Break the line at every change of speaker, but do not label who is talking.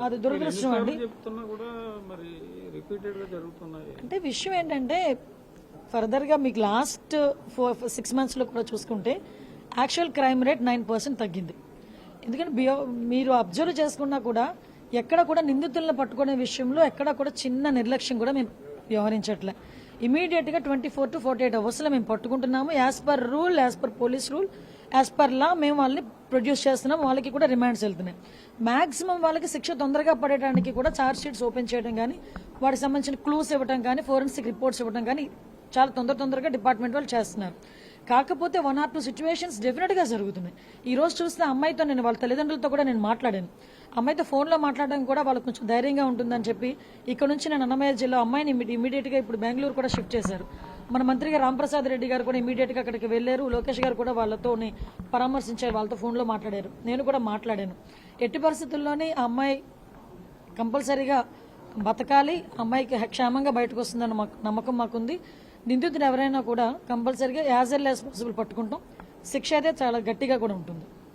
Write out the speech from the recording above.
అది దురదృష్టం అండి. అంటే విషయం ఏంటంటే ఫర్దర్గా మీకు లాస్ట్ 6 monthsలో కూడా చూసుకుంటే యాక్చువల్ క్రైమ్ రేట్ 9% తగ్గింది. ఎందుకంటే మీరు అబ్జర్వ్ చేసుకున్నా కూడా ఎక్కడ కూడా నిందితులను పట్టుకునే విషయంలో ఎక్కడ కూడా చిన్న నిర్లక్ష్యం కూడా మేము వ్యవహరించట్లే. ఇమీడియట్గా 24 to 48 hours మేము పట్టుకుంటున్నాము. As per rule, as per police rule, as per law మేము వాళ్ళని ప్రొడ్యూస్ చేస్తున్నాం. వాళ్ళకి కూడా రిమాండ్స్ వెళ్తున్నాయి. మాక్సిమం వాళ్ళకి శిక్ష తొందరగా పడేయడానికి కూడా ఛార్జ్ షీట్స్ ఓపెన్ చేయడం కానీ, వాటికి సంబంధించిన క్లూస్ ఇవ్వడం కానీ, ఫోరెన్సిక్ రిపోర్ట్స్ ఇవ్వడం కానీ చాలా తొందరగా డిపార్ట్మెంట్ వాళ్ళు చేస్తున్నారు. కాకపోతే 1 or 2 సిచ్యువేషన్స్ డెఫినెట్గా జరుగుతున్నాయి. ఈ రోజు చూస్తే అమ్మాయితో నేను వాళ్ళ తల్లిదండ్రులతో కూడా నేను మాట్లాడాను. అమ్మాయితో ఫోన్లో మాట్లాడడం కూడా వాళ్ళకి కొంచెం ధైర్యంగా ఉంటుందని చెప్పి ఇక్కడ నుంచి నేను అన్నమయ్య జిల్లా అమ్మాయిని ఇమీడియట్గా ఇప్పుడు బెంగళూరు కూడా షిఫ్ట్ చేశారు. మన మంత్రిగా రాంప్రసాద్ రెడ్డి గారు కూడా ఇమీడియట్గా అక్కడికి వెళ్లారు. లోకేష్ గారు కూడా వాళ్ళతో పరామర్శించారు, వాళ్ళతో ఫోన్లో మాట్లాడారు. నేను కూడా మాట్లాడాను. ఎట్టి పరిస్థితుల్లోని ఆ అమ్మాయి కంపల్సరీగా బతకాలి, అమ్మాయికి క్షేమంగా బయటకు వస్తుందన్న నమ్మకం మాకుంది. నిందితుడు ఎవరైనా కూడా కంపల్సరీగా యాజ్ ఎల్ యాజ్ పాసిబుల్ పట్టుకుంటాం. శిక్ష అయితే చాలా గట్టిగా కూడా ఉంటుంది.